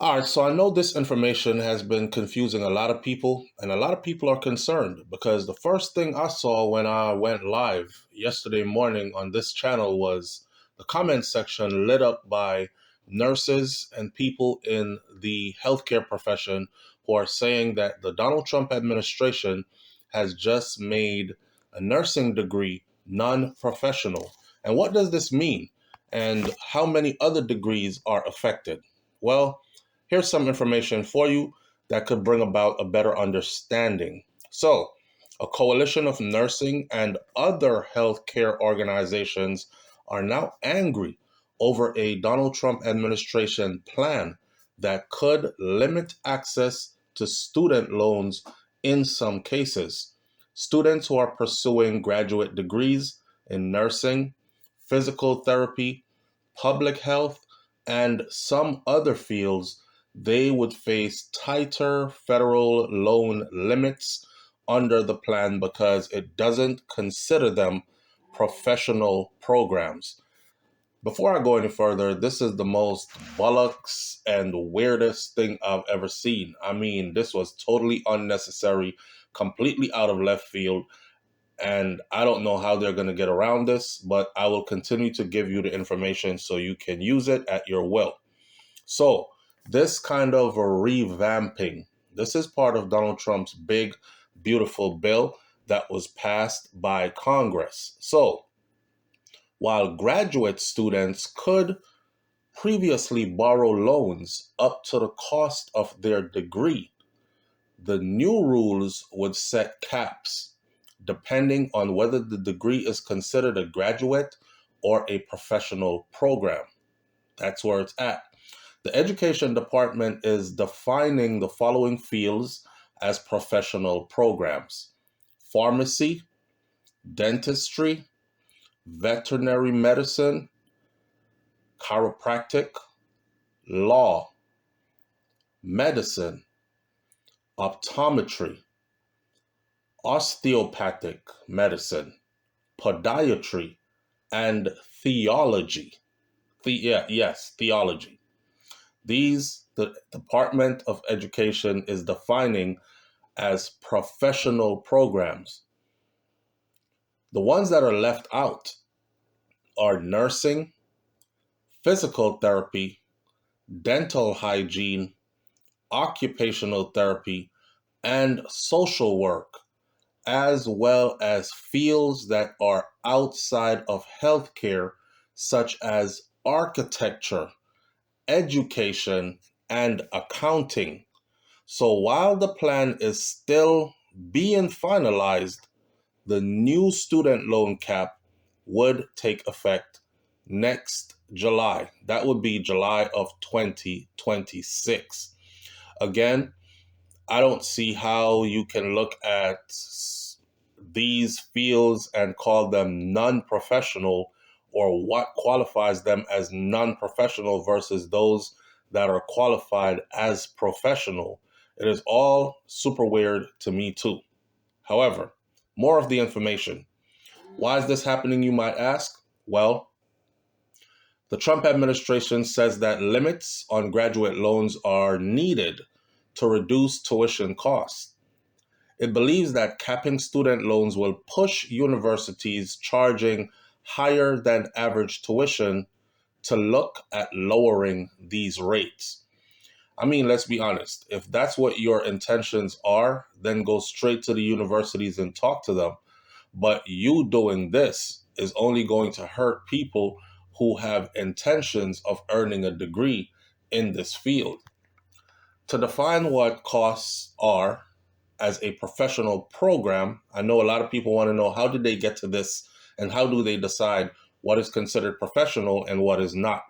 All right, so I know this information has been confusing a lot of people, and a lot of people are concerned because the first thing I saw when I went live yesterday morning on this channel was the comment section lit up by nurses and people in the healthcare profession who are saying that the Donald Trump administration has just made a nursing degree non-professional. And what does this mean? And how many other degrees are affected? Well, here's some information for you that could bring about a better understanding. So, a coalition of nursing and other healthcare organizations are now angry over a Donald Trump administration plan that could limit access to student loans in some cases. Students who are pursuing graduate degrees in nursing, physical therapy, public health, and some other fields, they would face tighter federal loan limits under the plan because it doesn't consider them professional programs. Before I go any further, this is the most bollocks and weirdest thing I've ever seen. I mean, this was totally unnecessary, completely out of left field, and I don't know how they're going to get around this, but I will continue to give you the information so you can use it at your will. So, this kind of a revamping, this is part of Donald Trump's big, beautiful bill that was passed by Congress. So, while graduate students could previously borrow loans up to the cost of their degree, the new rules would set caps depending on whether the degree is considered a graduate or a professional program. That's where it's at. The Education Department is defining the following fields as professional programs: pharmacy, dentistry, veterinary medicine, chiropractic, law, medicine, optometry, osteopathic medicine, podiatry, and theology. Theology. These, the Department of Education is defining as professional programs. The ones that are left out are nursing, physical therapy, dental hygiene, occupational therapy, and social work, as well as fields that are outside of healthcare, such as architecture, education, and accounting. So while the plan is still being finalized, the new student loan cap would take effect next July. That would be July of 2026. Again, I don't see how you can look at these fields and call them non-professional, or what qualifies them as non-professional versus those that are qualified as professional. It is all super weird to me too. However, more of the information. Why is this happening, you might ask? Well, the Trump administration says that limits on graduate loans are needed to reduce tuition costs. It believes that capping student loans will push universities charging higher than average tuition to look at lowering these rates. I mean, let's be honest. If that's what your intentions are, then go straight to the universities and talk to them. But you doing this is only going to hurt people who have intentions of earning a degree in this field. To define what costs are as a professional program, I know a lot of people want to know, how did they get to this and how do they decide what is considered professional and what is not?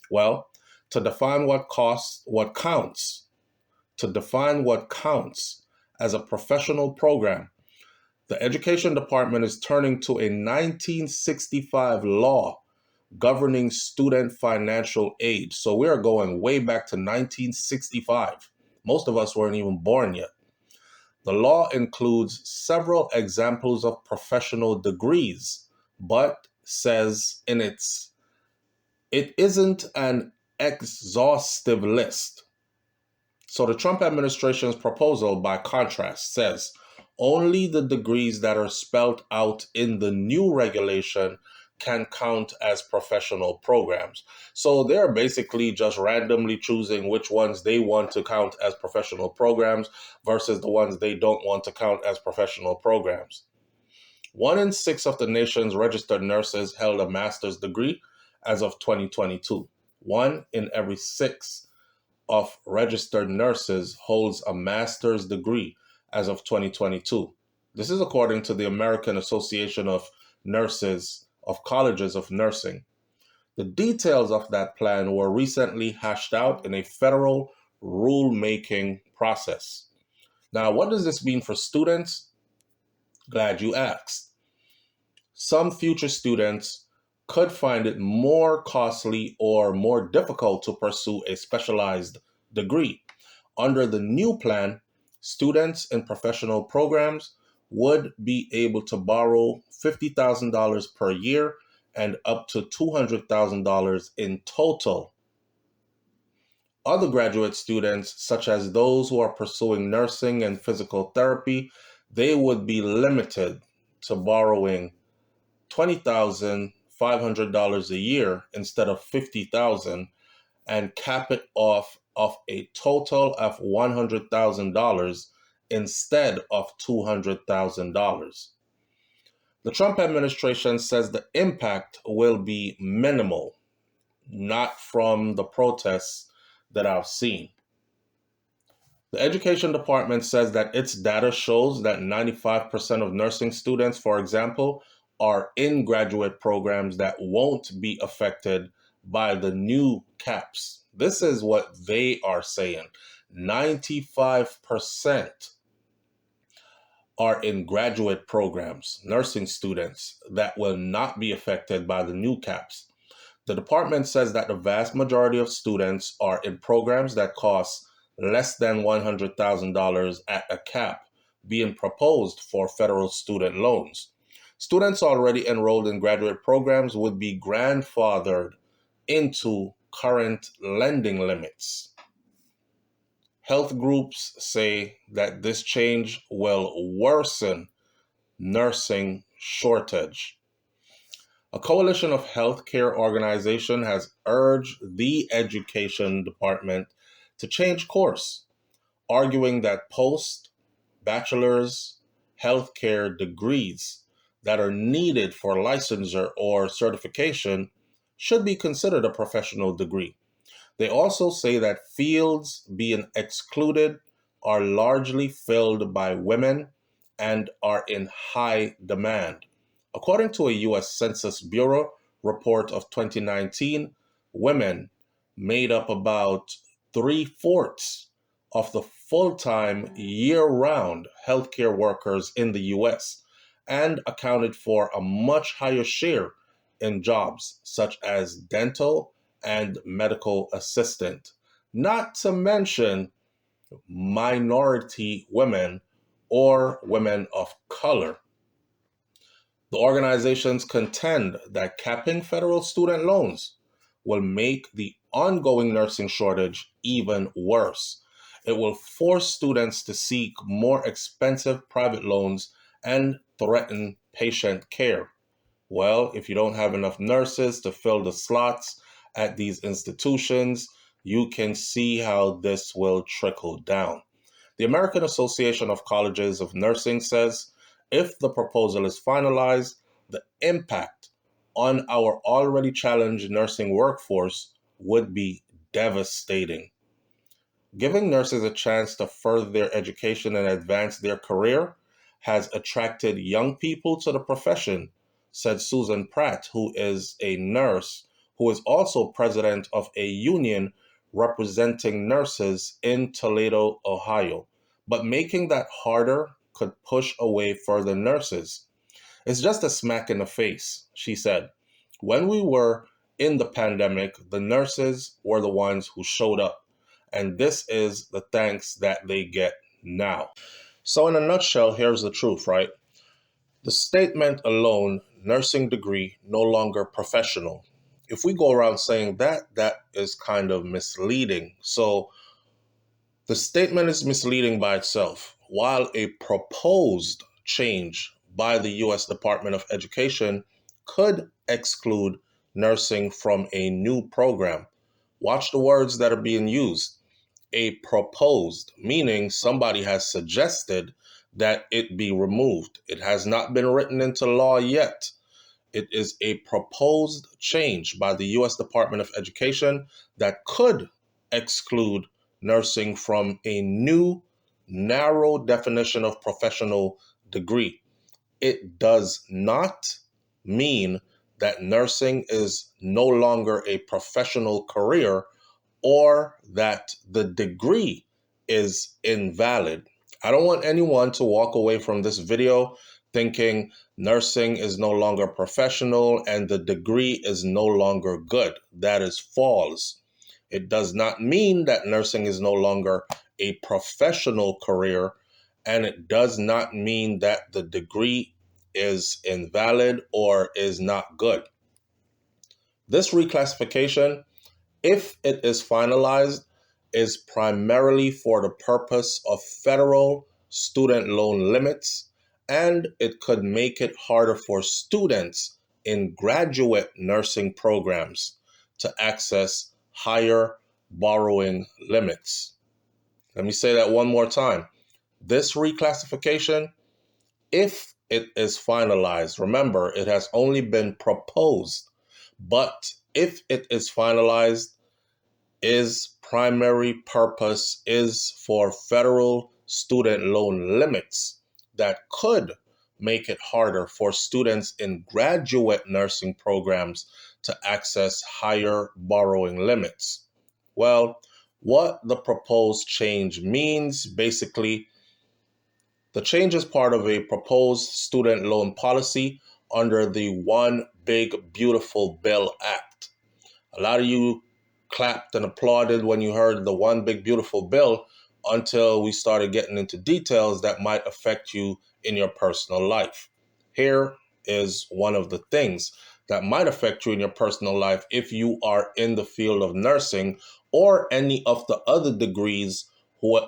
Well, to define what counts as a professional program, the Education Department is turning to a 1965 law governing student financial aid. So we are going way back to 1965. Most of us weren't even born yet. The law includes several examples of professional degrees, but says it isn't an exhaustive list. So the Trump administration's proposal, by contrast, says only the degrees that are spelled out in the new regulation can count as professional programs. So they're basically just randomly choosing which ones they want to count as professional programs versus the ones they don't want to count as professional programs. 1 in 6 of the nation's registered nurses held a master's degree as of 2022. 1 in every 6 of registered nurses holds a master's degree as of 2022. This is according to the American Association of Nurses of Colleges of Nursing. The details of that plan were recently hashed out in a federal rulemaking process. Now, what does this mean for students? Glad you asked. Some future students could find it more costly or more difficult to pursue a specialized degree. Under the new plan, students in professional programs would be able to borrow $50,000 per year and up to $200,000 in total. Other graduate students, such as those who are pursuing nursing and physical therapy, they would be limited to borrowing $20,500 a year instead of $50,000 and cap it off of a total of $100,000 instead of $200,000. The Trump administration says the impact will be minimal, not from the protests that I've seen. The Education Department says that its data shows that 95% of nursing students, for example, are in graduate programs that won't be affected by the new caps. This is what they are saying. 95% are in graduate programs, nursing students, that will not be affected by the new caps. The department says that the vast majority of students are in programs that cost less than $100,000 at a cap being proposed for federal student loans. Students already enrolled in graduate programs would be grandfathered into current lending limits. Health groups say that this change will worsen nursing shortage. A coalition of healthcare organizations has urged the Education Department to change course, arguing that post-bachelor's healthcare degrees that are needed for licensure or certification should be considered a professional degree. They also say that fields being excluded are largely filled by women and are in high demand. According to a U.S. Census Bureau report of 2019, women made up about 3/4 of the full-time, year-round healthcare workers in the U.S. and accounted for a much higher share in jobs such as dental and medical assistant, not to mention minority women or women of color. The organizations contend that capping federal student loans will make the ongoing nursing shortage even worse. It will force students to seek more expensive private loans and threaten patient care. Well, if you don't have enough nurses to fill the slots at these institutions, you can see how this will trickle down. The American Association of Colleges of Nursing says if the proposal is finalized, the impact on our already challenged nursing workforce would be devastating. Giving nurses a chance to further their education and advance their career has attracted young people to the profession, said Susan Pratt, who is a nurse who is also president of a union representing nurses in Toledo, Ohio. But making that harder could push away further nurses. It's just a smack in the face, she said. When we were in the pandemic, the nurses were the ones who showed up. And this is the thanks that they get now. So, in a nutshell, here's the truth, right? The statement alone, nursing degree, no longer professional. If we go around saying that, that is kind of misleading. So, The statement is misleading by itself. While a proposed change by the U.S. Department of Education could exclude nursing from a new program, watch the words that are being used. A proposed, meaning somebody has suggested that it be removed. It has not been written into law yet. It is a proposed change by the U.S. Department of Education that could exclude nursing from a new, narrow definition of professional degree. It does not mean that nursing is no longer a professional career or that the degree is invalid. I don't want anyone to walk away from this video thinking nursing is no longer professional and the degree is no longer good. That is false. It does not mean that nursing is no longer a professional career, and it does not mean that the degree is invalid or is not good. This reclassification, if it is finalized, is primarily for the purpose of federal student loan limits, and it could make it harder for students in graduate nursing programs to access higher borrowing limits. Let me say that one more time. This reclassification, if it is finalized, remember, it has only been proposed, but if it is finalized, its primary purpose is for federal student loan limits that could make it harder for students in graduate nursing programs to access higher borrowing limits. Well, what the proposed change means, basically, the change is part of a proposed student loan policy under the One Big Beautiful Bill Act. A lot of you clapped and applauded when you heard the One Big Beautiful Bill until we started getting into details that might affect you in your personal life. Here is one of the things that might affect you in your personal life if you are in the field of nursing or any of the other degrees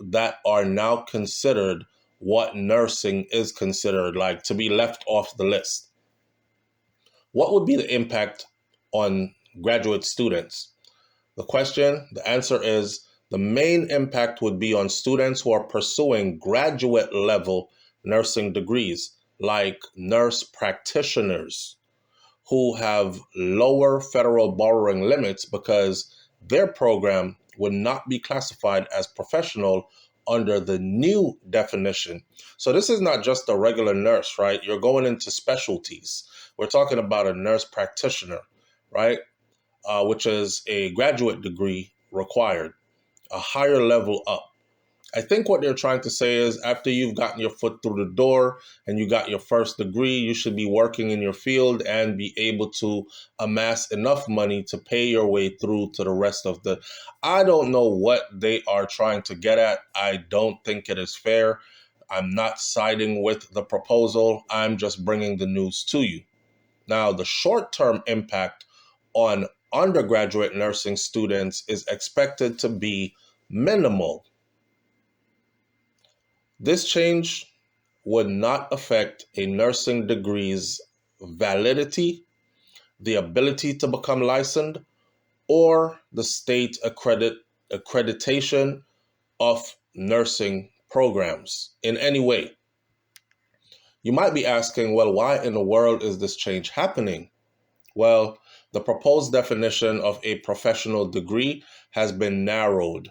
that are now considered what nursing is considered, like to be left off the list. What would be the impact on graduate students? The answer is the main impact would be on students who are pursuing graduate level nursing degrees, like nurse practitioners, who have lower federal borrowing limits because their program would not be classified as professional under the new definition. So this is not just a regular nurse, right? You're going into specialties. We're talking about a nurse practitioner, right? Which is a graduate degree required, a higher level up. I think what they're trying to say is after you've gotten your foot through the door and you got your first degree, you should be working in your field and be able to amass enough money to pay your way through to the rest of the. I don't know what they are trying to get at. I don't think it is fair. I'm not siding with the proposal. I'm just bringing the news to you. Now, the short-term impact on undergraduate nursing students is expected to be minimal. This change would not affect a nursing degree's validity, the ability to become licensed, or the state accreditation of nursing programs in any way. You might be asking, well, why in the world is this change happening? Well, the proposed definition of a professional degree has been narrowed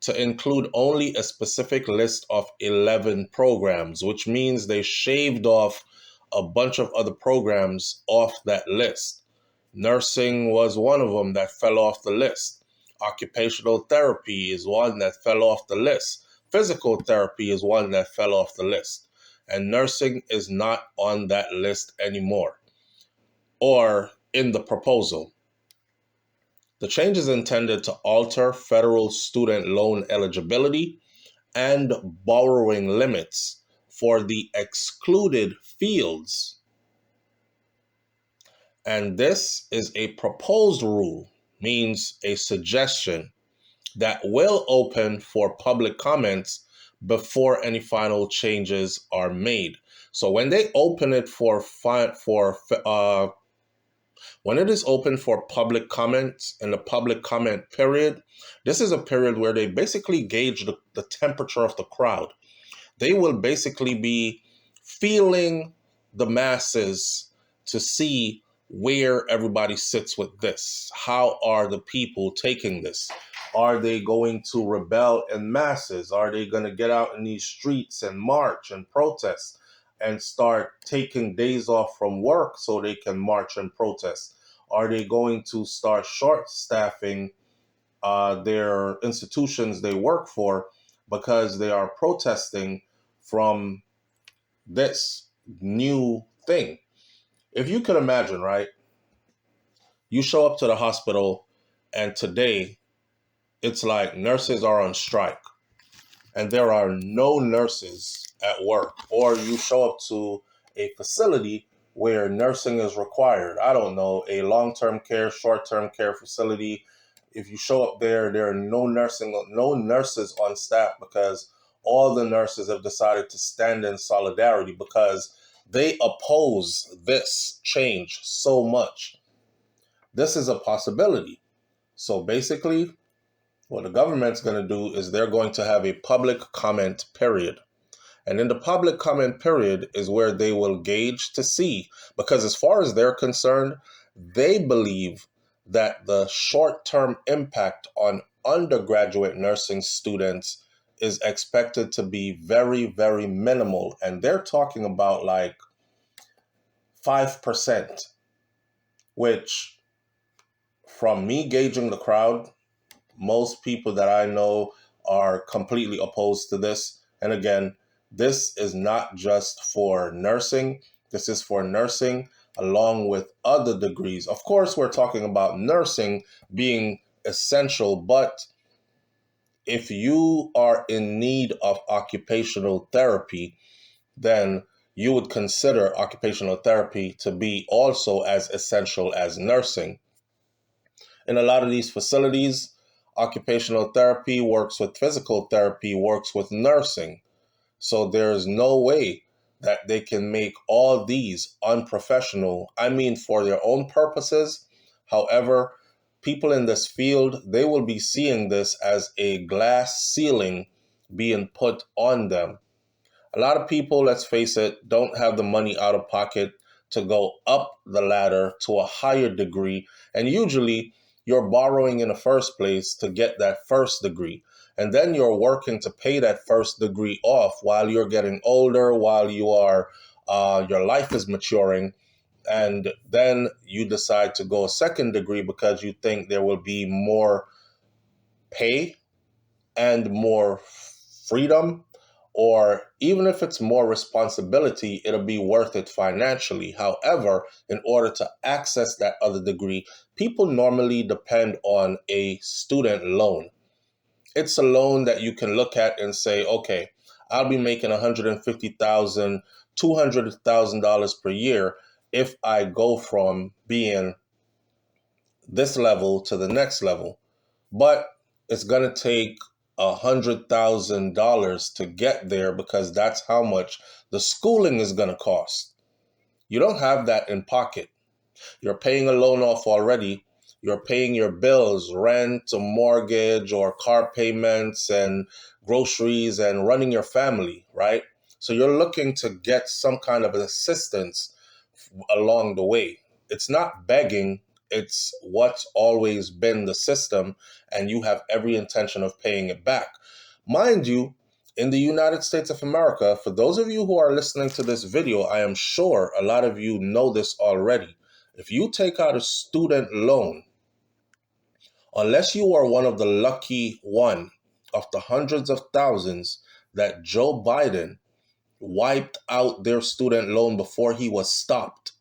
to include only a specific list of 11 programs, which means they shaved off a bunch of other programs off that list. Nursing was one of them that fell off the list. Occupational therapy is one that fell off the list. Physical therapy is one that fell off the list. And nursing is not on that list anymore, or in the proposal. The change is intended to alter federal student loan eligibility and borrowing limits for the excluded fields. And this is a proposed rule, means a suggestion. that will open for public comments before any final changes are made. So when they open it when it is open for public comments in the public comment period, this is a period where they basically gauge the temperature of the crowd. They will basically be feeling the masses to see where everybody sits with this. How are the people taking this? Are they going to rebel in masses? Are they going to get out in these streets and march and protest and start taking days off from work so they can march and protest? Are they going to start short staffing their institutions they work for because they are protesting from this new thing? If you could imagine, right? You show up to the hospital and today it's like nurses are on strike and there are no nurses at work, or you show up to a facility where nursing is required. I don't know, a long-term care, short-term care facility. If you show up there, there are no nurses on staff because all the nurses have decided to stand in solidarity because they oppose this change so much. This is a possibility. So basically, what the government's going to do is they're going to have a public comment period. And in the public comment period is where they will gauge to see, because as far as they're concerned, they believe that the short-term impact on undergraduate nursing students is expected to be very, very minimal. And they're talking about like 5%, which from me gauging the crowd, most people that I know are completely opposed to this. And again, this is not just for nursing. This is for nursing along with other degrees. Of course, we're talking about nursing being essential, but if you are in need of occupational therapy, then you would consider occupational therapy to be also as essential as nursing. In a lot of these facilities, occupational therapy works with physical therapy, works with nursing. So there's no way that they can make all these unprofessional. I mean, for their own purposes. However, people in this field, they will be seeing this as a glass ceiling being put on them. A lot of people, let's face it, don't have the money out of pocket to go up the ladder to a higher degree. And usually you're borrowing in the first place to get that first degree. And then you're working to pay that first degree off while you're getting older, while your life is maturing. And then you decide to go a second degree because you think there will be more pay and more freedom, or even if it's more responsibility, it'll be worth it financially. However, in order to access that other degree, people normally depend on a student loan. It's a loan that you can look at and say, okay, I'll be making $150,000, $200,000 per year if I go from being this level to the next level. But it's going to take $100,000 to get there because that's how much the schooling is going to cost. You don't have that in pocket. You're paying a loan off already. You're paying your bills, rent, a mortgage, or car payments and groceries and running your family, right? So you're looking to get some kind of assistance along the way. It's not begging. It's what's always been the system, and you have every intention of paying it back. Mind you, in the United States of America, for those of you who are listening to this video, I am sure a lot of you know this already. If you take out a student loan, unless you are one of the lucky one of the hundreds of thousands that Joe Biden wiped out their student loan before he was stopped,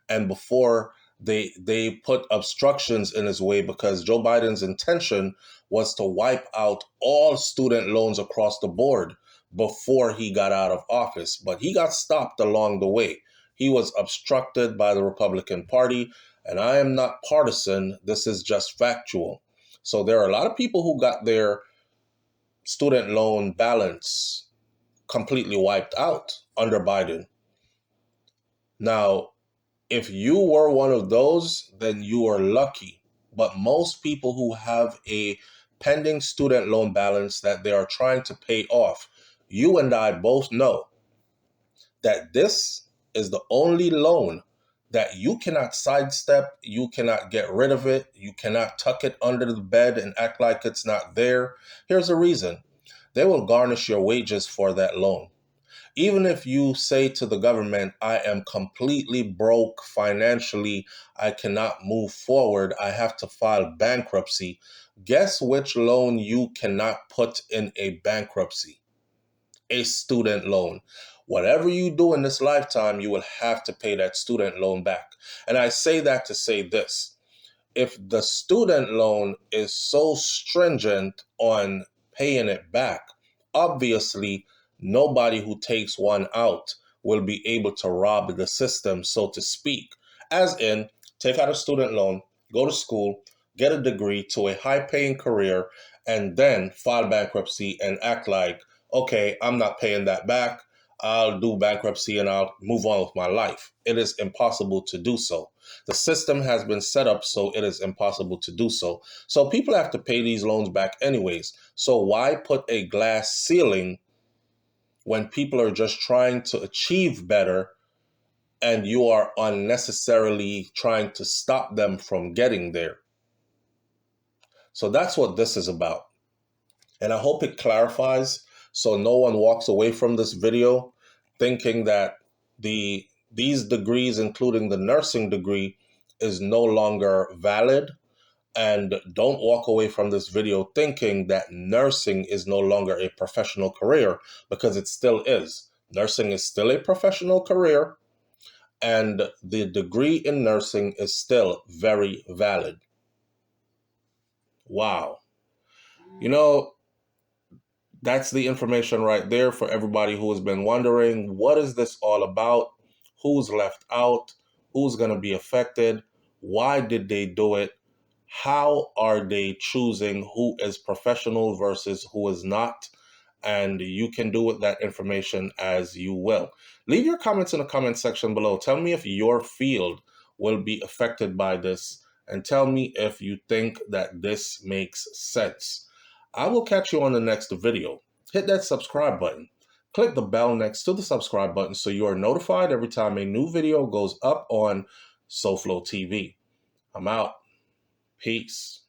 and before they put obstructions in his way, because Joe Biden's intention was to wipe out all student loans across the board before he got out of office. But he got stopped along the way. He was obstructed by the Republican Party, and I am not partisan. This is just factual. So there are a lot of people who got their student loan balance completely wiped out under Biden. Now, if you were one of those, then you are lucky. But most people who have a pending student loan balance that they are trying to pay off, you and I both know that this is the only loan that you cannot sidestep, you cannot get rid of it, you cannot tuck it under the bed and act like it's not there. Here's the reason. They will garnish your wages for that loan. Even if you say to the government, I am completely broke financially, I cannot move forward, I have to file bankruptcy, guess which loan you cannot put in a bankruptcy? A student loan. Whatever you do in this lifetime, you will have to pay that student loan back. And I say that to say this. If the student loan is so stringent on paying it back, obviously nobody who takes one out will be able to rob the system, so to speak. As in, take out a student loan, go to school, get a degree to a high paying career, and then file bankruptcy and act like, okay, I'm not paying that back. I'll do bankruptcy and I'll move on with my life. It is impossible to do so. The system has been set up so it is impossible to do so. So people have to pay these loans back anyways. So why put a glass ceiling when people are just trying to achieve better and you are unnecessarily trying to stop them from getting there? So that's what this is about. And I hope it clarifies so no one walks away from this video thinking that these degrees, including the nursing degree, is no longer valid. And don't walk away from this video thinking that nursing is no longer a professional career, because it still is. Nursing is still a professional career, and the degree in nursing is still very valid. Wow. You know, that's the information right there for everybody who has been wondering, what is this all about? Who's left out? Who's going to be affected? Why did they do it? How are they choosing who is professional versus who is not? And you can do with that information as you will. Leave your comments in the comment section below. Tell me if your field will be affected by this, and tell me if you think that this makes sense. I will catch you on the next video. Hit that subscribe button. Click the bell next to the subscribe button so you are notified every time a new video goes up on SouFLoTV. I'm out. Peace.